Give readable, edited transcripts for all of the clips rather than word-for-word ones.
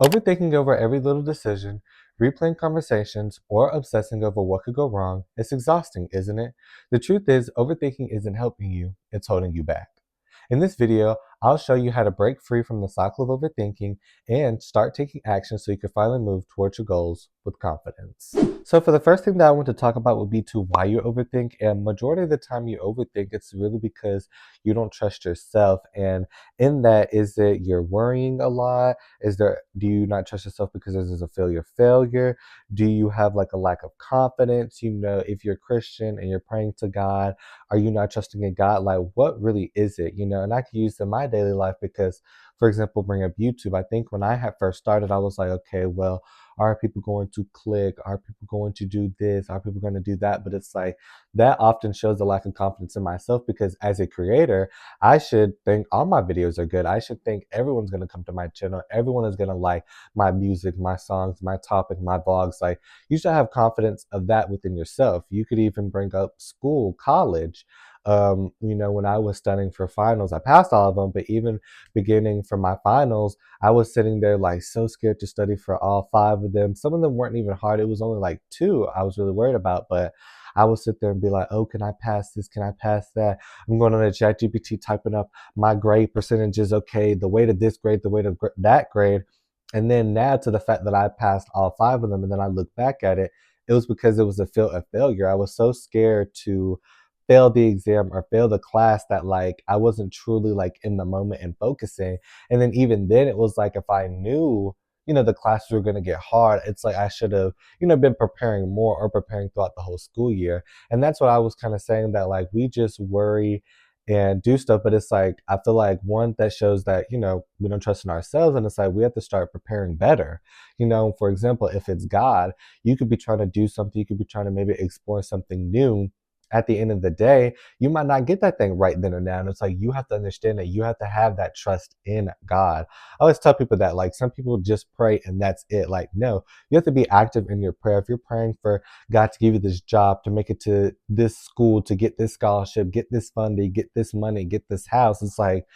Overthinking over every little decision, replaying conversations, or obsessing over what could go wrong is exhausting, isn't it? The truth is, overthinking isn't helping you, it's holding you back. In this video, I'll show you how to break free from the cycle of overthinking and start taking action so you can finally move towards your goals with confidence. So for the first thing that I want to talk about would be to why you overthink. And majority of the time you overthink, it's really because you don't trust yourself. And in that, is it you're worrying a lot? Do you not trust yourself because there's a failure? Do you have like a lack of confidence? If you're Christian and you're praying to God, are you not trusting in God? Like, what really is it? And I can use it in my daily life because, for example, bring up YouTube. I think when I had first started, I was like, okay, well, are people going to click? Are people going to do this? Are people going to do that? But it's like that often shows a lack of confidence in myself because as a creator, I should think all my videos are good. I should think everyone's going to come to my channel. Everyone is going to like my music, my songs, my topic, my vlogs. Like, you should have confidence of that within yourself. You could even bring up school, college. When I was studying for finals, I passed all of them, but even beginning for my finals, I was sitting there like so scared to study for all five of them. Some of them weren't even hard. It was only like two I was really worried about, but I would sit there and be like, oh, can I pass this? Can I pass that? I'm going on a ChatGPT, typing up my grade percentages. Okay, the weight of this grade, the weight of that grade. And then now to the fact that I passed all five of them, and then I look back at it, it was because it was a failure. I was so scared to fail the exam or fail the class that like I wasn't truly like in the moment and focusing. And then even then it was like if I knew, the classes were gonna get hard, it's like I should have, been preparing more or preparing throughout the whole school year. And that's what I was kind of saying, that like we just worry and do stuff, but it's like I feel like one that shows that, we don't trust in ourselves, and it's like we have to start preparing better. For example, if it's God, you could be trying to do something, you could be trying to maybe explore something new. At the end of the day, you might not get that thing right then or now. And it's like you have to understand that you have to have that trust in God. I always tell people that like some people just pray and that's it. Like, no, you have to be active in your prayer. If you're praying for God to give you this job, to make it to this school, to get this scholarship, get this funding, get this money, get this house, it's like,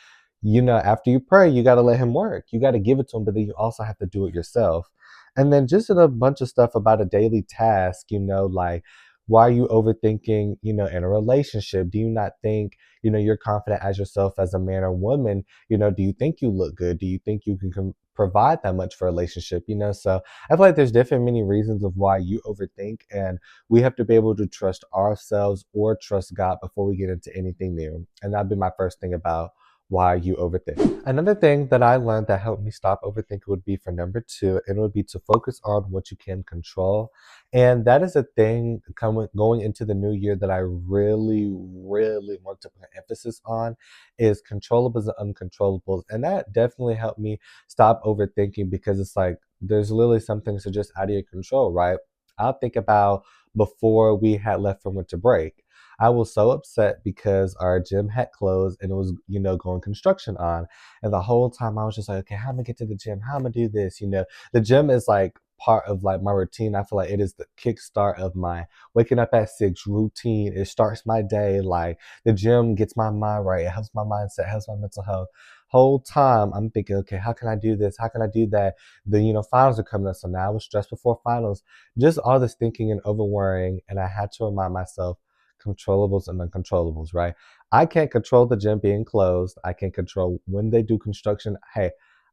after you pray, you got to let him work. You got to give it to him, but then you also have to do it yourself. And then just a bunch of stuff about a daily task, like why are you overthinking, in a relationship? Do you not think, you're confident as yourself as a man or woman? Do you think you look good? Do you think you can provide that much for a relationship? So I feel like there's different many reasons of why you overthink, and we have to be able to trust ourselves or trust God before we get into anything new. And that'd be my first thing about why you overthink. Another thing that I learned that helped me stop overthinking would be for number two, and it would be to focus on what you can control. And that is a thing going into the new year that I really, really want to put emphasis on, is controllables and uncontrollables. And that definitely helped me stop overthinking, because it's like there's literally some things that are just out of your control, right? I'll think about before we had left for winter break. I was so upset because our gym had closed and it was, going construction on. And the whole time I was just like, okay, how am I gonna get to the gym? How am I gonna do this? The gym is like part of like my routine. I feel like it is the kickstart of my waking up at 6 routine. It starts my day. Like the gym gets my mind right. It helps my mindset, helps my mental health. Whole time I'm thinking, okay, how can I do this? How can I do that? Finals are coming up. So now I was stressed before finals. Just all this thinking and over worrying. And I had to remind myself, controllables and uncontrollables, right? I can't control the gym being closed. I can't control when they do construction. Hey,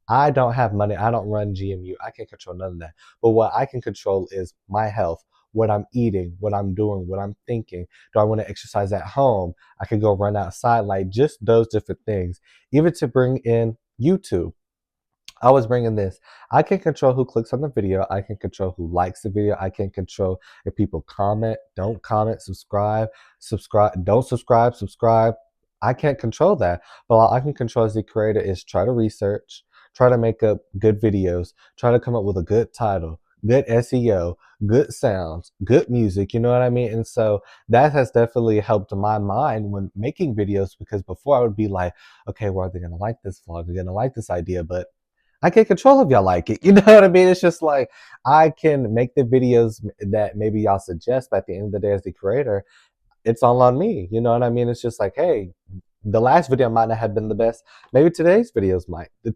I don't have money. I don't run GMU. I can't control none of that. But what I can control is my health, what I'm eating, what I'm doing, what I'm thinking. Do I want to exercise at home? I could go run outside, like just those different things. Even to bring in YouTube. I was bringing this. I can control who clicks on the video. I can control who likes the video. I can control if people don't comment, don't subscribe, subscribe. I can't control that. But all I can control as the creator is try to research, try to make up good videos, try to come up with a good title, good SEO, good sounds, good music. You know what I mean? And so that has definitely helped my mind when making videos, because before I would be like, okay, well, are they going to like this vlog? Are they going to like this idea? But I can't control if y'all like it. You know what I mean? It's just like I can make the videos that maybe y'all suggest, but at the end of the day, as the creator, it's all on me. You know what I mean? It's just like, hey, the last video might not have been the best. Maybe today's videos might. The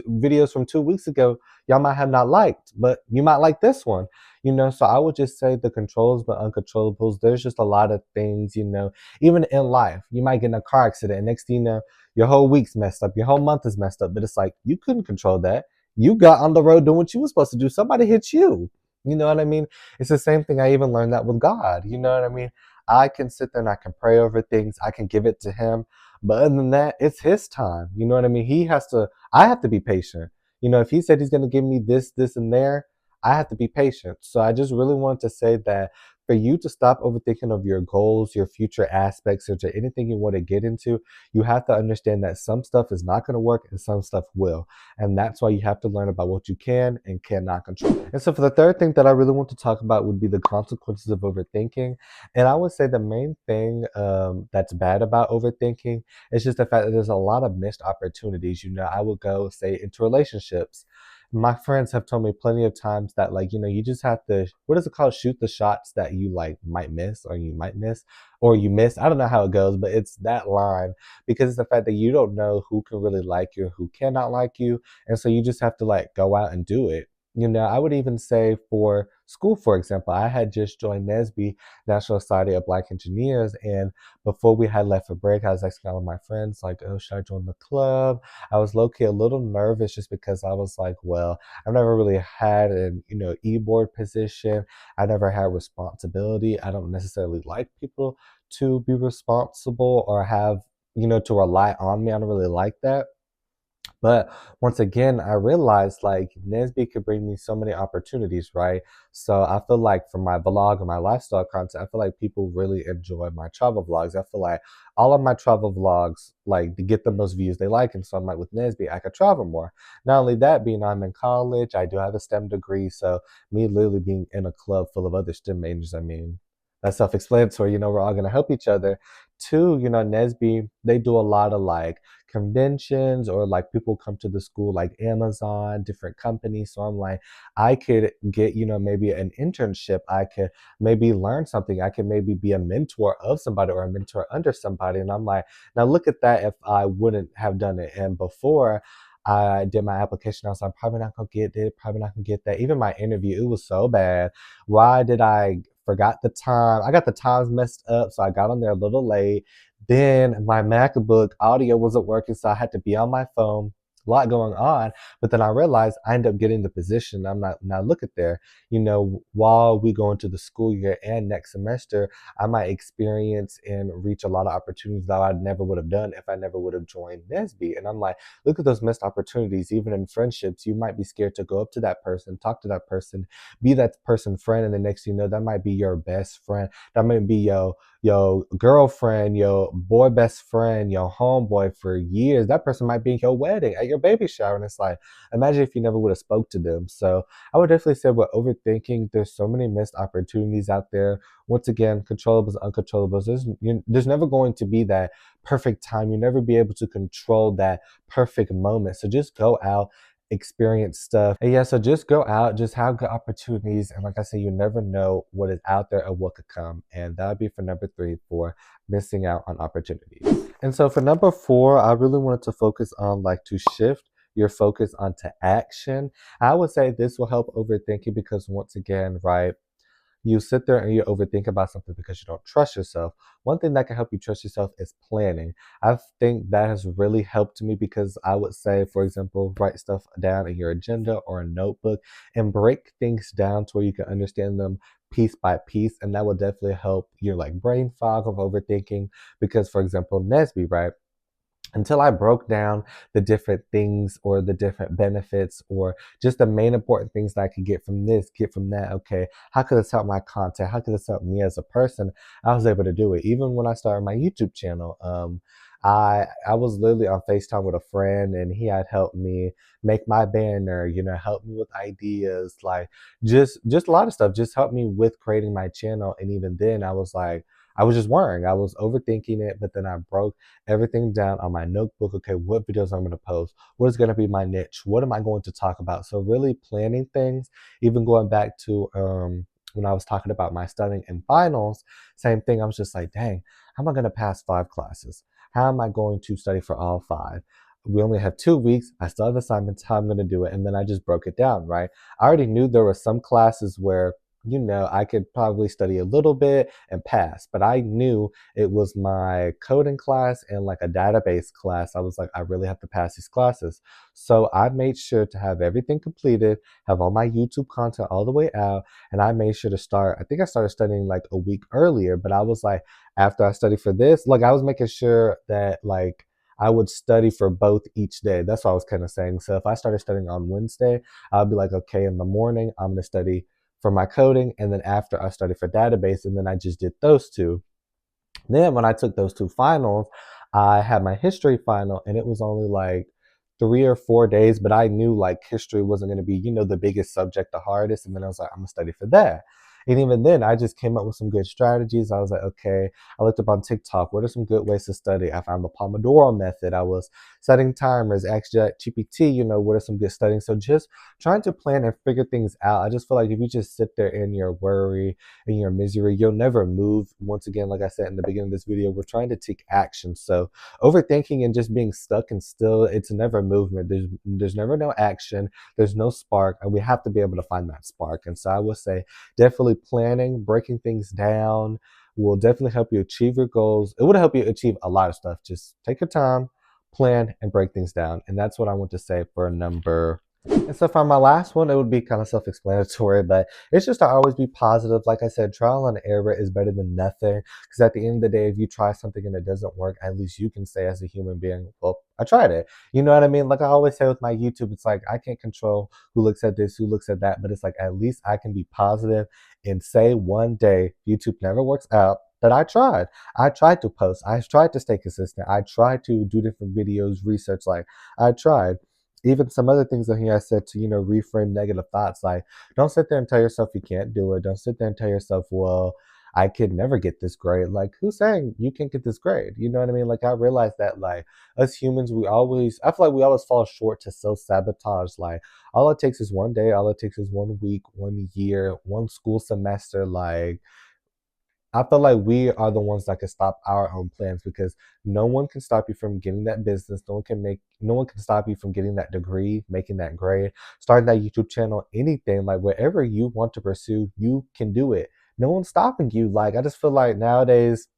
videos from 2 weeks ago, y'all might have not liked, but you might like this one. So I would just say the controls but uncontrollables. There's just a lot of things, even in life. You might get in a car accident, and next thing you know, your whole week's messed up, your whole month is messed up. But it's like you couldn't control that. You got on the road doing what you were supposed to do. Somebody hit you. You know what I mean? It's the same thing. I even learned that with God. You know what I mean? I can sit there and I can pray over things. I can give it to Him. But other than that, it's His time. You know what I mean? I have to be patient. If He said He's going to give me this, this, and there, I have to be patient. So I just really want to say that for you to stop overthinking of your goals, your future aspects, or to anything you want to get into, you have to understand that some stuff is not going to work and some stuff will. And that's why you have to learn about what you can and cannot control. And so for the third thing that I really want to talk about would be the consequences of overthinking. And I would say the main thing that's bad about overthinking is just the fact that there's a lot of missed opportunities. I would go, say, into relationships. My friends have told me plenty of times that, like, you just have to, what is it called? Shoot the shots that you, like, might miss, or you might miss, or you miss. I don't know how it goes, but it's that line, because it's the fact that you don't know who can really like you, who cannot like you. And so you just have to, like, go out and do it. I would even say for school, for example, I had just joined NSBE, National Society of Black Engineers, and before we had left for break, I was asking all of my friends, like, oh, should I join the club? I was low-key a little nervous just because I was like, well, I've never really had an, e-board position. I never had responsibility. I don't necessarily like people to be responsible or have, to rely on me. I don't really like that. But once again, I realized like Nesby could bring me so many opportunities, right? So I feel like for my vlog and my lifestyle content, I feel like people really enjoy my travel vlogs. I feel like all of my travel vlogs, like, to get the most views they like. And so I'm like, with Nesby, I could travel more. Not only that, being I'm in college, I do have a STEM degree. So me literally being in a club full of other STEM majors, I mean, that's self-explanatory. We're all going to help each other. Two, Nesby, they do a lot of like conventions, or like people come to the school, like Amazon, different companies. So I'm like, I could get, maybe an internship. I could maybe learn something. I could maybe be a mentor of somebody or a mentor under somebody. And I'm like, now look at that if I wouldn't have done it. And before I did my application, I was like, probably not gonna get it, probably not gonna get that. Even my interview, it was so bad. Why did I forgot the time? I got the times messed up, so I got on there a little late. Then my MacBook audio wasn't working, so I had to be on my phone. A lot going on, but then I realized I ended up getting the position. I'm not, now look at there. While we go into the school year and next semester, I might experience and reach a lot of opportunities that I never would have done if I never would have joined Nesby. And I'm like, look at those missed opportunities. Even in friendships, you might be scared to go up to that person, talk to that person, be that person friend, and the next thing you know, that might be your best friend. That might be your girlfriend, your boy best friend, your homeboy for years. That person might be at your wedding, at your baby shower. And it's like, imagine if you never would have spoke to them. So I would definitely say with overthinking, there's so many missed opportunities out there. Once again, controllables, uncontrollables. There's never going to be that perfect time. You'll never be able to control that perfect moment. So just go out, experience stuff. And yeah, so just go out, just have good opportunities. And like I said, you never know what is out there or what could come. And that would be for number 3, for missing out on opportunities. And so for number 4, I really wanted to focus on, like, to shift your focus onto action. I would say this will help overthinking because, once again, right, you sit there and you overthink about something because you don't trust yourself. One thing that can help you trust yourself is planning. I think that has really helped me because I would say, for example, write stuff down in your agenda or a notebook and break things down to where you can understand them piece by piece. And that will definitely help your, like, brain fog of overthinking. Because, for example, Nesby, right? Until I broke down the different things or the different benefits or just the main important things that I could get from this, get from that. Okay, how could this help my content? How could this help me as a person? I was able to do it. Even when I started my YouTube channel, I was literally on FaceTime with a friend, and he had helped me make my banner, help me with ideas, like just a lot of stuff, just helped me with creating my channel. And even then I was like, I was just worrying. I was overthinking it, but then I broke everything down on my notebook. Okay, what videos I'm going to post? What is going to be my niche? What am I going to talk about? So really planning things, even going back to when I was talking about my studying and finals, same thing. I was just like, dang, how am I going to pass 5 classes? how am I going to study for all 5? We only have 2 weeks. I still have assignments. How I'm going to do it? And then I just broke it down, right? I already knew there were some classes where, I could probably study a little bit and pass, but I knew it was my coding class and like a database class. I was like, I really have to pass these classes. So I made sure to have everything completed, have all my YouTube content all the way out, and I made sure to start. I think I started studying like a week earlier, but I was like, after I studied for this, like I was making sure that like I would study for both each day. That's what I was kind of saying. So if I started studying on Wednesday, I'll be like, okay, in the morning, I'm going to study for my coding. And then after I study for database, and then I just did those two. Then when I took those two finals, I had my history final, and it was only like 3 or 4 days, but I knew like history wasn't going to be, the biggest subject, the hardest. And then I was like, I'm going to study for that. And even then, I just came up with some good strategies. I was like, okay, I looked up on TikTok. What are some good ways to study? I found the Pomodoro method. I was setting timers, asked GPT, what are some good studying? So just trying to plan and figure things out. I just feel like if you just sit there in your worry, in your misery, you'll never move. Once again, like I said in the beginning of this video, we're trying to take action. So overthinking and just being stuck and still, it's never movement. There's never no action. There's no spark, and we have to be able to find that spark. And so I would say definitely planning, breaking things down will definitely help you achieve your goals. It would help you achieve a lot of stuff. Just take your time, plan, and break things down. And that's what I want to say for number. And so for my last one, it would be kind of self-explanatory, but it's just to always be positive. Like I said, trial and error is better than nothing. Because at the end of the day, if you try something and it doesn't work, at least you can say as a human being, well, I tried it. You know what I mean? Like I always say with my YouTube, it's like I can't control who looks at this, who looks at that, but it's like at least I can be positive and say one day YouTube never works out, that I tried. I tried to post. I tried to stay consistent. I tried to do different videos, research. Like I tried. Even some other things in here I said to, reframe negative thoughts. Like, don't sit there and tell yourself you can't do it. Don't sit there and tell yourself, well, I could never get this grade. Like, who's saying you can't get this grade? You know what I mean? Like, I realized that, like, us humans, I feel like we always fall short to self sabotage. Like, all it takes is one day, all it takes is 1 week, 1 year, one school semester. Like, I feel like we are the ones that can stop our own plans, because no one can stop you from getting that business. No one can stop you from getting that degree, making that grade, starting that YouTube channel, anything. Like whatever you want to pursue, you can do it. No one's stopping you. Like I just feel like nowadays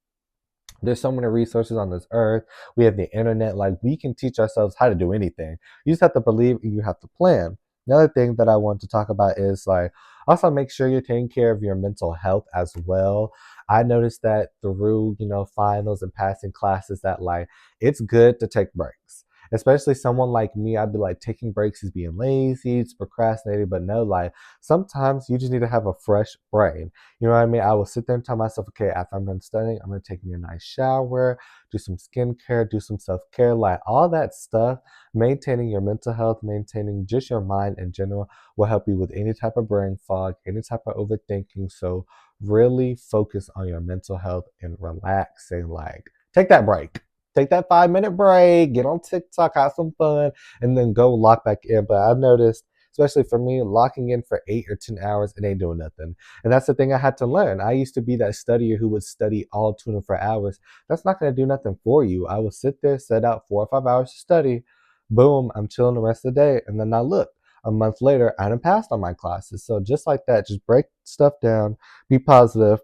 there's so many resources on this earth. We have the internet. Like we can teach ourselves how to do anything. You just have to believe and you have to plan. Another thing that I want to talk about is like also make sure you're taking care of your mental health as well. I noticed that through, finals and passing classes that like it's good to take breaks. Especially someone like me, I'd be like taking breaks is being lazy, it's procrastinating, but no, like sometimes you just need to have a fresh brain. You know what I mean? I will sit there and tell myself, okay, after I'm done studying, I'm gonna take me a nice shower, do some skincare, do some self-care, like all that stuff. Maintaining your mental health, maintaining just your mind in general will help you with any type of brain fog, any type of overthinking. So really focus on your mental health and relaxing. Like take that break. Take that 5 minute break, get on TikTok, have some fun, and then go lock back in. But I've noticed, especially for me, locking in for 8 or 10 hours, it ain't doing nothing. And that's the thing I had to learn. I used to be that studier who would study all 24 hours. That's not going to do nothing for you. I would sit there, set out 4 or 5 hours to study. Boom, I'm chilling the rest of the day. And then I look, a month later, I done passed on my classes. So just like that, just break stuff down, be positive.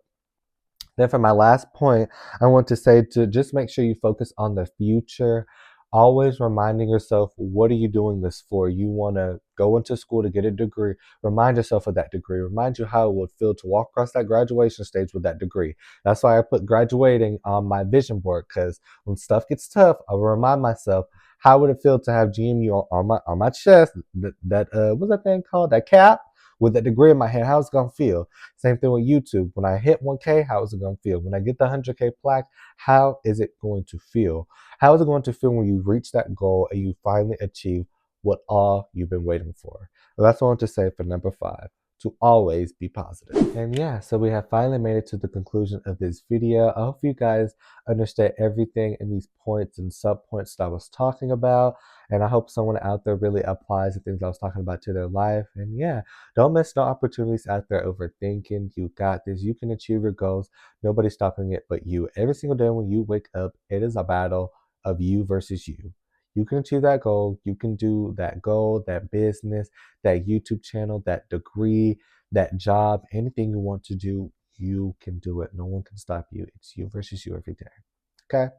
Then for my last point, I want to say to just make sure you focus on the future. Always reminding yourself, what are you doing this for? You want to go into school to get a degree. Remind yourself of that degree. Remind you how it would feel to walk across that graduation stage with that degree. That's why I put graduating on my vision board, because when stuff gets tough, I will remind myself, how would it feel to have GMU on my chest? What's that thing called? That cap with that degree in my hand. How's it gonna feel? Same thing with YouTube. When I hit 1K, how is it going to feel? When I get the 100K plaque, how is it going to feel? How is it going to feel when you reach that goal and you finally achieve what all you've been waiting for? Well, that's what I want to say for number 5, to always be positive. And yeah, so we have finally made it to the conclusion of this video. I hope you guys understand everything in these points and sub points that I was talking about. And I hope someone out there really applies the things I was talking about to their life. And yeah, don't miss no opportunities out there overthinking. You got this. You can achieve your goals. Nobody's stopping it but you. Every single day when you wake up, it is a battle. of you versus you. You can achieve that goal. You can do that goal, that business, that YouTube channel, that degree, that job, anything you want to do, you can do it. No one can stop you. It's you versus you every day. Okay.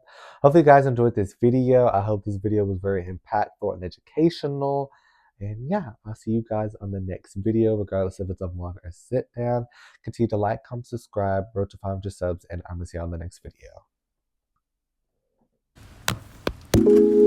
Hopefully you guys enjoyed this video. I hope this video was very impactful and educational. And yeah, I'll see you guys on the next video, regardless if it's a vlog or a sit down. Continue to like, comment, subscribe, road to 500 subs, and I'm gonna see you on the next video.